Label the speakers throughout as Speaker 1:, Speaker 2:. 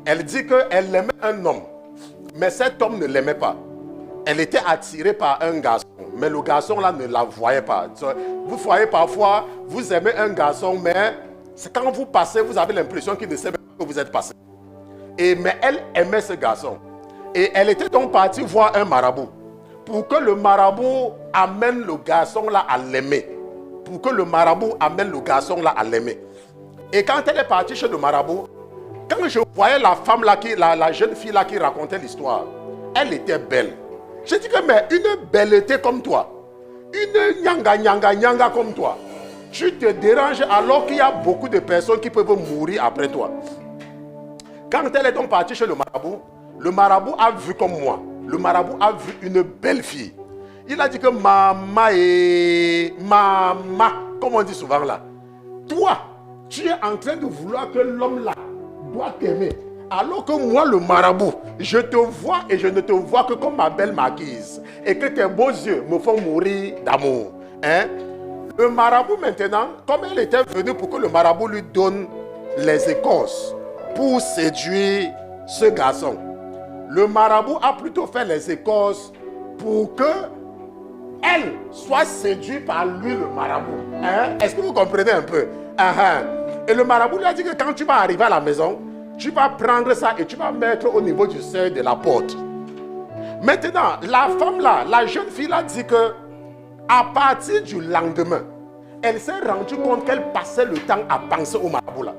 Speaker 1: Elle dit qu'elle aimait un homme, mais cet homme ne l'aimait pas. Elle était attirée par un garçon, mais le garçon là ne la voyait pas. Vous voyez parfois, vous aimez un garçon, mais c'est quand vous passez, vous avez l'impression qu'il ne sait même pas que vous êtes passé. Mais elle aimait ce garçon. Et elle était donc partie voir un marabout, pour que le marabout amène le garçon là à l'aimer. Pour que le marabout amène le garçon là à l'aimer. Et quand elle est partie chez le marabout, quand je voyais la femme là, la jeune fille là qui racontait l'histoire, elle était belle. Je dis que mais une belleté comme toi, une nyanga comme toi, tu te déranges alors qu'il y a beaucoup de personnes qui peuvent mourir après toi. Quand elle est donc partie chez le marabout a vu comme moi. Le marabout a vu une belle fille. Il a dit que maman, comme on dit souvent là, toi, tu es en train de vouloir que l'homme là doit t'aimer. Alors que moi, le marabout, je te vois et je ne te vois que comme ma belle marquise. Et que tes beaux yeux me font mourir d'amour. Hein? Le marabout maintenant, comme elle était venue pour que le marabout lui donne les écorces pour séduire ce garçon, le marabout a plutôt fait les écorces pour que elle soit séduite par lui, le marabout. Hein? Est-ce que vous comprenez un peu? Et le marabout lui a dit que quand tu vas arriver à la maison, tu vas prendre ça et tu vas mettre au niveau du seuil de la porte. Maintenant, la femme là, la jeune fille là dit que à partir du lendemain, elle s'est rendue compte qu'elle passait le temps à penser au marabout là.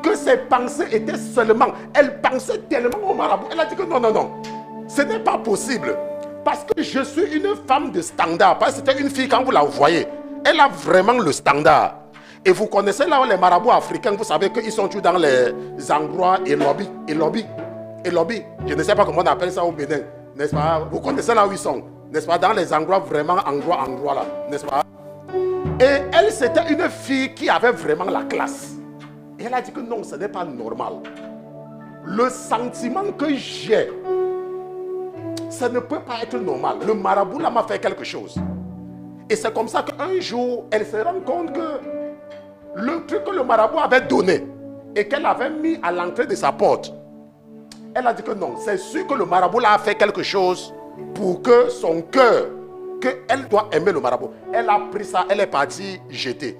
Speaker 1: Que ses pensées étaient seulement, elle pensait tellement au marabout. Elle a dit que non, ce n'est pas possible. Parce que je suis une femme de standard. Parce que c'était une fille, quand vous la voyez, elle a vraiment le standard. Et vous connaissez là les marabouts africains, vous savez qu'ils sont tous dans les endroits et lobby. Je ne sais pas comment on appelle ça au Bénin, n'est-ce pas? Vous connaissez là où ils sont, n'est-ce pas? Dans les endroits vraiment endroits là, n'est-ce pas? Et elle, c'était une fille qui avait vraiment la classe. Et elle a dit que non, ce n'est pas normal. Le sentiment que j'ai, ça ne peut pas être normal. Le marabout là m'a fait quelque chose. Et c'est comme ça qu'un jour, elle se rend compte que le truc que le marabout avait donné et qu'elle avait mis à l'entrée de sa porte, elle a dit que non, c'est sûr que le marabout là a fait quelque chose pour que son cœur, qu'elle doit aimer le marabout. Elle a pris ça, elle est partie jeter.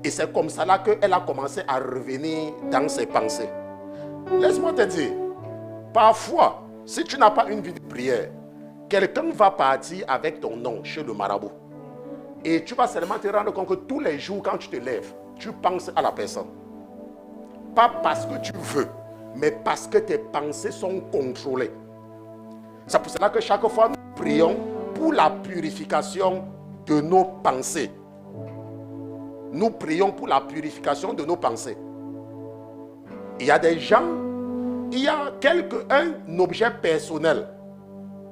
Speaker 1: Et c'est comme ça là qu'elle a commencé à revenir dans ses pensées. Laisse-moi te dire, parfois, si tu n'as pas une vie de prière, quelqu'un va partir avec ton nom chez le marabout. Et tu vas seulement te rendre compte que tous les jours, quand tu te lèves, tu penses à la personne. Pas parce que tu veux, mais parce que tes pensées sont contrôlées. C'est pour cela que chaque fois, nous prions pour la purification de nos pensées. Nous prions pour la purification de nos pensées. Il y a des gens, il y a un objet personnel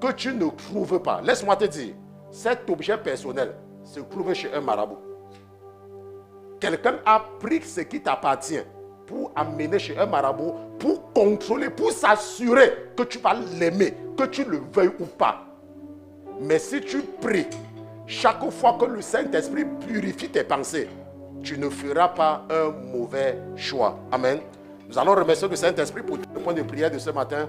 Speaker 1: que tu ne trouves pas. Laisse-moi te dire, cet objet personnel se trouve chez un marabout. Quelqu'un a pris ce qui t'appartient pour amener chez un marabout, pour contrôler, pour s'assurer que tu vas l'aimer, que tu le veuilles ou pas. Mais si tu pries, chaque fois que le Saint-Esprit purifie tes pensées, tu ne feras pas un mauvais choix. Amen. Nous allons remercier le Saint-Esprit pour le point de prière de ce matin.